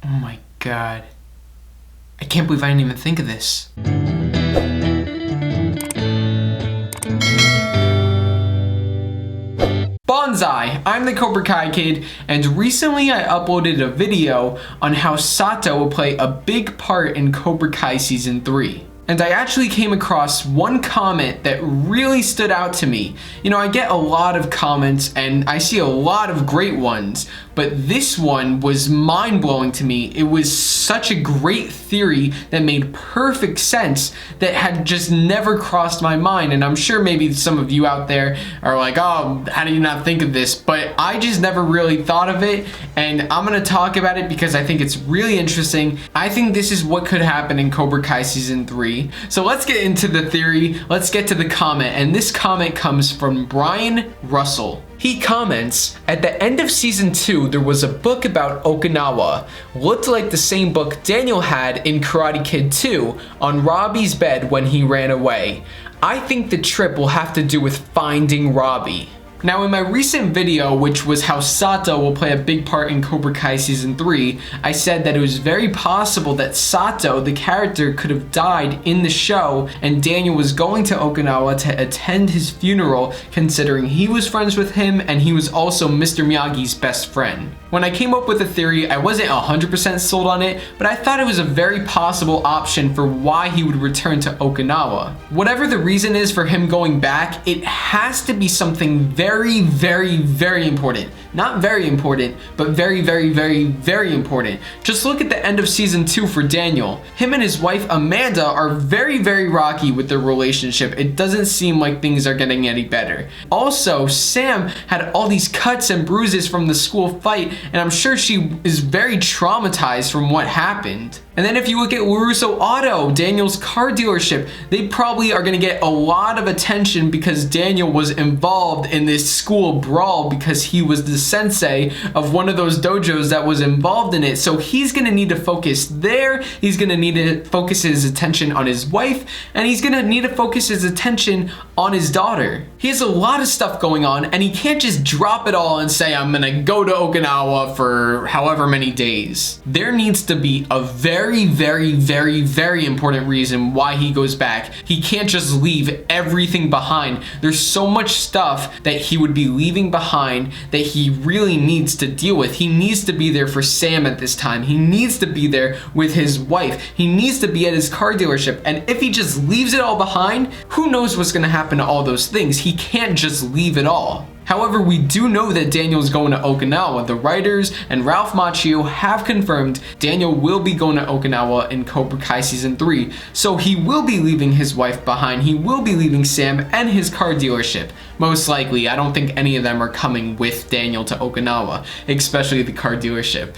Oh my god. I can't believe I didn't even think of this. Bonsai! I'm the Cobra Kai kid, and recently I uploaded a video on how Sato will play a big part in Cobra Kai Season 3. And I actually came across one comment that really stood out to me. You know, I get a lot of comments and I see a lot of great ones, but this one was mind-blowing to me. It was such a great theory that made perfect sense that had just never crossed my mind. And I'm sure maybe some of you out there are like, oh, how do you not think of this? But I just never really thought of it, and I'm gonna talk about it because I think it's really interesting. I think this is what could happen in Cobra Kai Season 3. So let's get into the theory. Let's get to the comment, and this comment comes from Brian Russell. He comments, at the end of Season 2, there was a book about Okinawa. Looked like the same book Daniel had in Karate Kid 2 on Robby's bed when he ran away. I think the trip will have to do with finding Robby. Now, in my recent video, which was how Sato will play a big part in Cobra Kai Season 3, I said that it was very possible that Sato, the character, could have died in the show, and Daniel was going to Okinawa to attend his funeral, considering he was friends with him and he was also Mr. Miyagi's best friend. When I came up with the theory, I wasn't 100% sold on it, but I thought it was a very possible option for why he would return to Okinawa. Whatever the reason is for him going back, it has to be something very, very important. Not very important, but very important. Just look at the end of Season 2 for Daniel. Him and his wife Amanda are very rocky with their relationship. It doesn't seem like things are getting any better. Also, Sam had all these cuts and bruises from the school fight, and I'm sure she is very traumatized from what happened. And then if you look at LaRusso Auto, Daniel's car dealership, they probably are gonna get a lot of attention because Daniel was involved in this school brawl because he was the sensei of one of those dojos that was involved in it. So he's gonna need to focus there, he's gonna need to focus his attention on his wife, and he's gonna need to focus his attention on his daughter. He has a lot of stuff going on, and he can't just drop it all and say, I'm gonna go to Okinawa for however many days. There needs to be a very important reason why he goes back. He can't just leave everything behind. There's so much stuff that he would be leaving behind that he really needs to deal with. He needs to be there for Sam at this time. He needs to be there with his wife. He needs to be at his car dealership. And if he just leaves it all behind, who knows what's gonna happen to all those things? He can't just leave it all. However, we do know that Daniel's going to Okinawa. The writers and Ralph Macchio have confirmed Daniel will be going to Okinawa in Cobra Kai Season 3. So he will be leaving his wife behind. He will be leaving Sam and his car dealership. Most likely, I don't think any of them are coming with Daniel to Okinawa, especially the car dealership.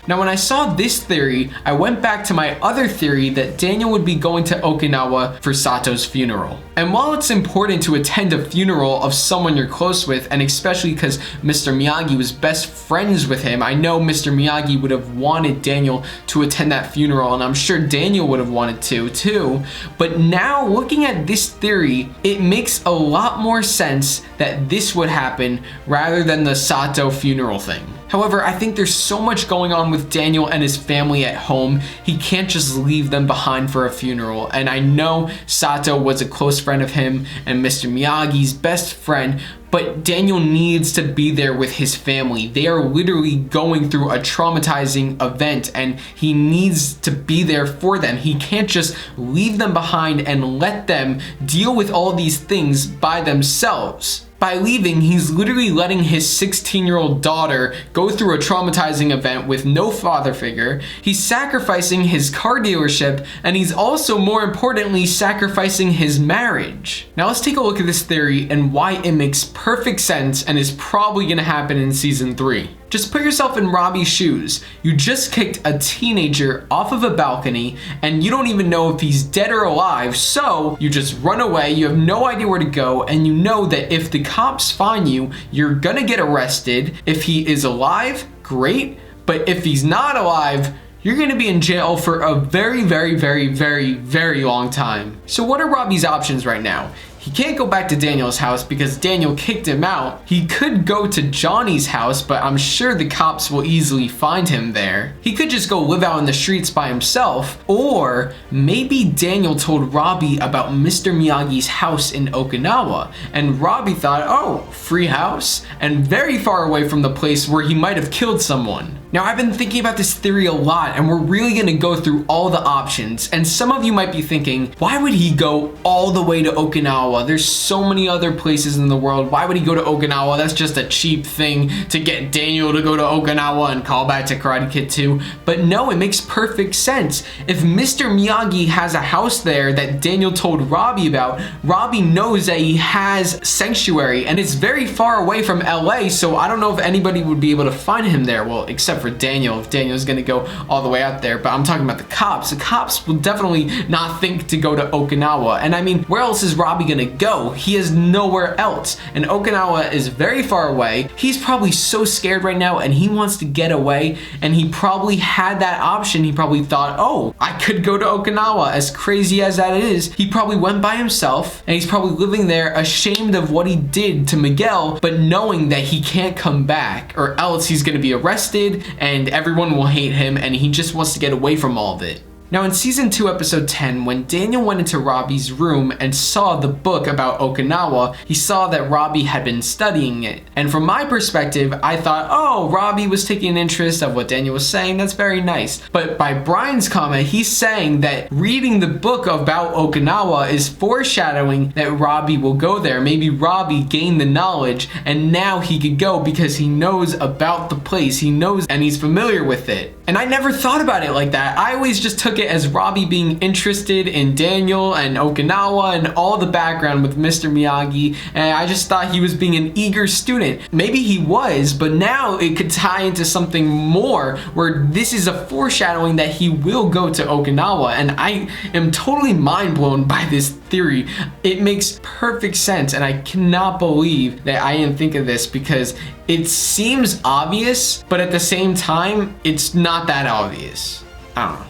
Now, when I saw this theory, I went back to my other theory that Daniel would be going to Okinawa for Sato's funeral. And while it's important to attend a funeral of someone you're close with, and especially because Mr. Miyagi was best friends with him, I know Mr. Miyagi would have wanted Daniel to attend that funeral, and I'm sure Daniel would have wanted to too. But now, looking at this theory, it makes a lot more sense that this would happen rather than the Sato funeral thing. However, I think there's so much going on with Daniel and his family at home, he can't just leave them behind for a funeral. And I know Sato was a close friend of him and Mr. Miyagi's best friend, but Daniel needs to be there with his family. They are literally going through a traumatizing event, and he needs to be there for them. He can't just leave them behind and let them deal with all these things by themselves. By leaving, he's literally letting his 16-year-old daughter go through a traumatizing event with no father figure. He's sacrificing his car dealership, and he's also, more importantly, sacrificing his marriage. Now let's take a look at this theory and why it makes perfect sense and is probably gonna happen in Season 3. Just put yourself in Robby's shoes. You just kicked a teenager off of a balcony and you don't even know if he's dead or alive, so you just run away, you have no idea where to go, and you know that if the cops find you, you're gonna get arrested. If he is alive, great, but if he's not alive, you're gonna be in jail for a very long time. So what are Robby's options right now? He can't go back to Daniel's house because Daniel kicked him out. He could go to Johnny's house, but I'm sure the cops will easily find him there. He could just go live out in the streets by himself, or maybe Daniel told Robby about Mr. Miyagi's house in Okinawa, and Robby thought, oh, free house? And very far away from the place where he might have killed someone. Now, I've been thinking about this theory a lot, and we're really gonna go through all the options. And some of you might be thinking, why would he go all the way to Okinawa? There's so many other places in the world. Why would he go to Okinawa? That's just a cheap thing to get Daniel to go to Okinawa and call back to Karate Kid 2. But no, it makes perfect sense. If Mr. Miyagi has a house there that Daniel told Robby about, Robby knows that he has sanctuary, and it's very far away from LA, so I don't know if anybody would be able to find him there. Well, except for Daniel, if Daniel's gonna go all the way out there, but I'm talking about the cops. The cops will definitely not think to go to Okinawa, and I mean, where else is Robby gonna go? He has nowhere else, and Okinawa is very far away. He's probably so scared right now, and he wants to get away, and he probably had that option. He probably thought, oh, I could go to Okinawa. As crazy as that is, he probably went by himself, and he's probably living there ashamed of what he did to Miguel, but knowing that he can't come back, or else he's gonna be arrested, and everyone will hate him, and he just wants to get away from all of it. Now in season 2 episode 10, when Daniel went into Robby's room and saw the book about Okinawa, he saw that Robby had been studying it. And from my perspective, I thought, oh, Robby was taking an interest of what Daniel was saying, that's very nice. But by Brian's comment, he's saying that reading the book about Okinawa is foreshadowing that Robby will go there. Maybe Robby gained the knowledge and now he could go because he knows about the place, he knows and he's familiar with it. And I never thought about it like that. I always just took it as Robby being interested in Daniel and Okinawa and all the background with Mr. Miyagi, and I just thought he was being an eager student. Maybe he was, but now it could tie into something more where this is a foreshadowing that he will go to Okinawa, and I am totally mind blown by this theory. It makes perfect sense, and I cannot believe that I didn't think of this because it seems obvious, but at the same time, it's not that obvious. I don't know.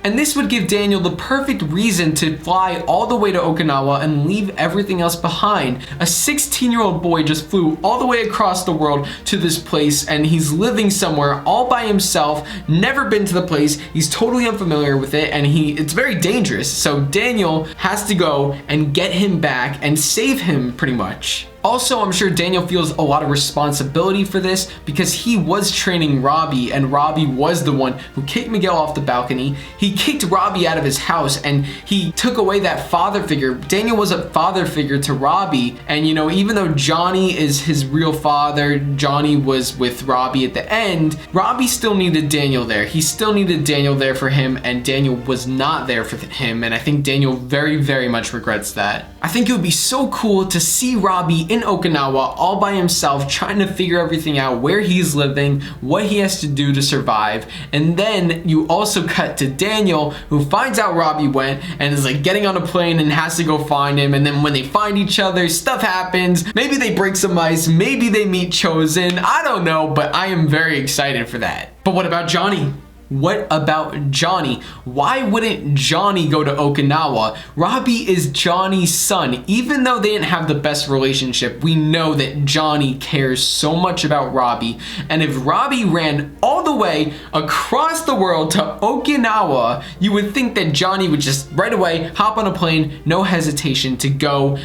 And this would give Daniel the perfect reason to fly all the way to Okinawa and leave everything else behind. A 16-year-old boy just flew all the way across the world to this place, and he's living somewhere all by himself, never been to the place, he's totally unfamiliar with it, and it's very dangerous. So Daniel has to go and get him back and save him pretty much. Also, I'm sure Daniel feels a lot of responsibility for this because he was training Robby, and Robby was the one who kicked Miguel off the balcony. He kicked Robby out of his house, and he took away that father figure. Daniel was a father figure to Robby, and you know, even though Johnny is his real father, Johnny was with Robby at the end, Robby still needed Daniel there. He still needed Daniel there for him, and Daniel was not there for him, and I think Daniel very, very much regrets that. I think it would be so cool to see Robby in Okinawa all by himself, trying to figure everything out, where he's living, what he has to do to survive. And then you also cut to Daniel, who finds out Robby went and is like getting on a plane and has to go find him. And then when they find each other, stuff happens. Maybe they break some ice, maybe they meet Chosen, I don't know, but I am very excited for that. But what about Johnny? What about Johnny? Why wouldn't Johnny go to Okinawa? Robby is Johnny's son. Even though they didn't have the best relationship, we know that Johnny cares so much about Robby. And if Robby ran all the way across the world to Okinawa, you would think that Johnny would just right away hop on a plane, no hesitation, to go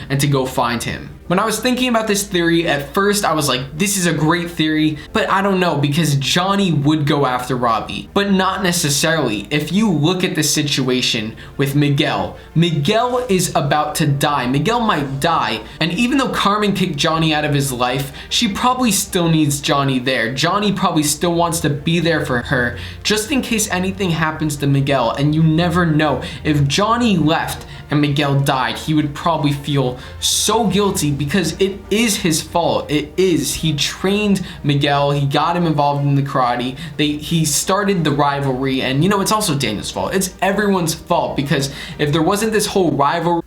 find him. When I was thinking about this theory, at first I was like, this is a great theory, but I don't know, because Johnny would go after Robby, but not necessarily. If you look at the situation with Miguel, Miguel is about to die. Miguel might die, and even though Carmen kicked Johnny out of his life, she probably still needs Johnny there. Johnny probably still wants to be there for her, just in case anything happens to Miguel, and you never know. If Johnny left and Miguel died, he would probably feel so guilty because it is his fault. It is. He trained Miguel, he got him involved in the karate, he started the rivalry, and you know, it's also Daniel's fault. It's everyone's fault, because if there wasn't this whole rivalry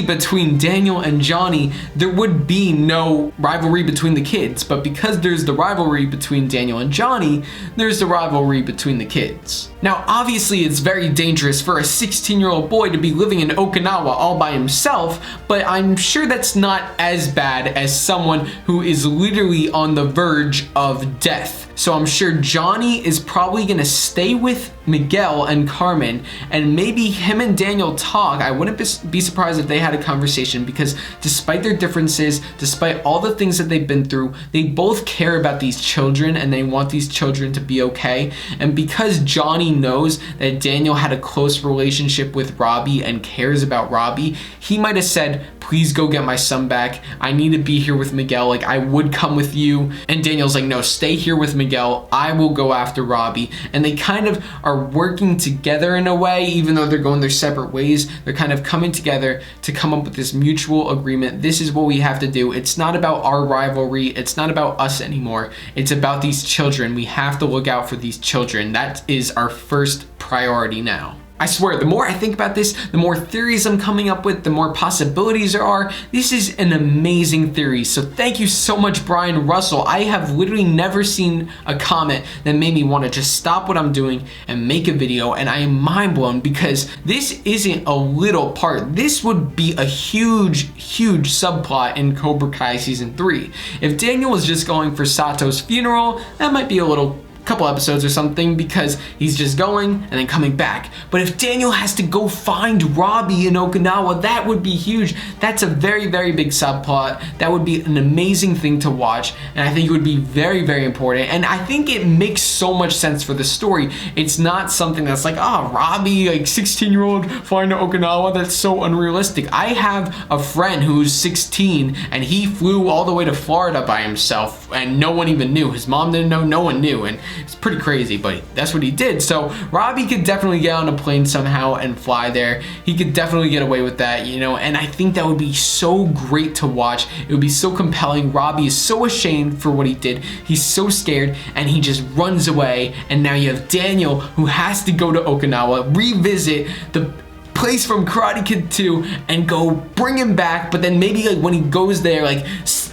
between Daniel and Johnny, there would be no rivalry between the kids. But because there's the rivalry between Daniel and Johnny, there's the rivalry between the kids. Now, obviously, it's very dangerous for a 16-year-old boy to be living in Okinawa all by himself, but I'm sure that's not as bad as someone who is literally on the verge of death. So I'm sure Johnny is probably gonna stay with Miguel and Carmen, and maybe him and Daniel talk. I wouldn't be surprised if they had a conversation, because despite their differences, despite all the things that they've been through, they both care about these children and they want these children to be okay. And because Johnny knows that Daniel had a close relationship with Robby and cares about Robby, he might have said, please go get my son back. I need to be here with Miguel. Like, I would come with you. And Daniel's like, no, stay here with Miguel. I will go after Robby. And they kind of are working together in a way, even though they're going their separate ways. They're kind of coming together to come up with this mutual agreement. This is what we have to do. It's not about our rivalry. It's not about us anymore. It's about these children. We have to look out for these children. That is our first priority now. I swear, the more I think about this, the more theories I'm coming up with, the more possibilities there are. This is an amazing theory. So thank you so much, Brian Russell. I have literally never seen a comment that made me want to just stop what I'm doing and make a video, and I am mind blown, because this isn't a little part. This would be a huge subplot in Cobra Kai season 3. If Daniel was just going for Sato's funeral, that might be a couple episodes or something, because he's just going and then coming back. But if Daniel has to go find Robby in Okinawa, that would be huge. That's a very big subplot. That would be an amazing thing to watch, and I think it would be very important, and I think it makes so much sense for the story. It's not something that's like, oh, Robby, like 16-year-old flying to Okinawa, that's so unrealistic. I have a friend who's 16 and he flew all the way to Florida by himself, and no one even knew. His mom didn't know, no one knew, and it's pretty crazy, but that's what he did. So Robby could definitely get on a plane somehow and fly there. He could definitely get away with that, you know, and I think that would be so great to watch. It would be so compelling. Robby is so ashamed for what he did. He's so scared, and he just runs away, and now you have Daniel, who has to go to Okinawa, revisit the place from Karate Kid 2 and go bring him back. But then maybe like when he goes there, like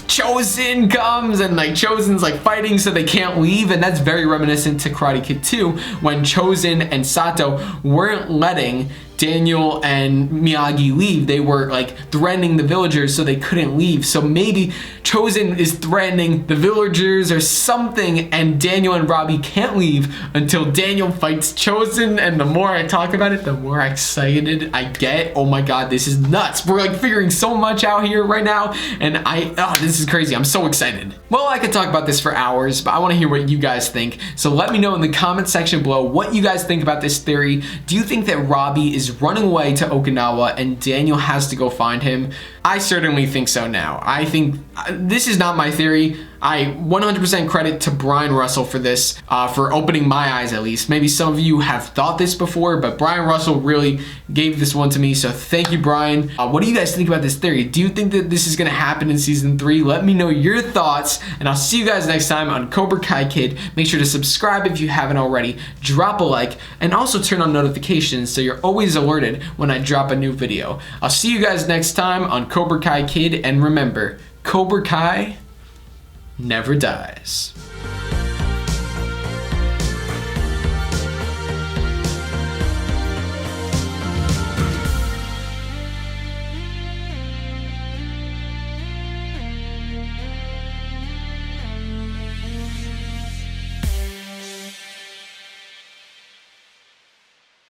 Chosen comes, and like Chosen's like fighting so they can't leave, and that's very reminiscent to Karate Kid 2 when Chosen and Sato weren't letting Daniel and Miyagi leave. They were like threatening the villagers so they couldn't leave. So maybe Chosen is threatening the villagers or something, and Daniel and Robby can't leave until Daniel fights Chosen. And the more I talk about it, the more excited I get. Oh my god, this is nuts. We're like figuring so much out here right now, and this is crazy. I'm so excited. Well, I could talk about this for hours, but I want to hear what you guys think. So let me know in the comment section below what you guys think about this theory. Do you think that Robby is running away to Okinawa and Daniel has to go find him? I certainly think so now. I think this is not my theory. I 100% credit to Brian Russell for this, for opening my eyes at least. Maybe some of you have thought this before, but Brian Russell really gave this one to me, so thank you, Brian. What do you guys think about this theory? Do you think that this is gonna happen in season 3? Let me know your thoughts, and I'll see you guys next time on Cobra Kai Kid. Make sure to subscribe if you haven't already, drop a like, and also turn on notifications so you're always alerted when I drop a new video. I'll see you guys next time on Cobra Kai Kid, and remember, Cobra Kai never dies.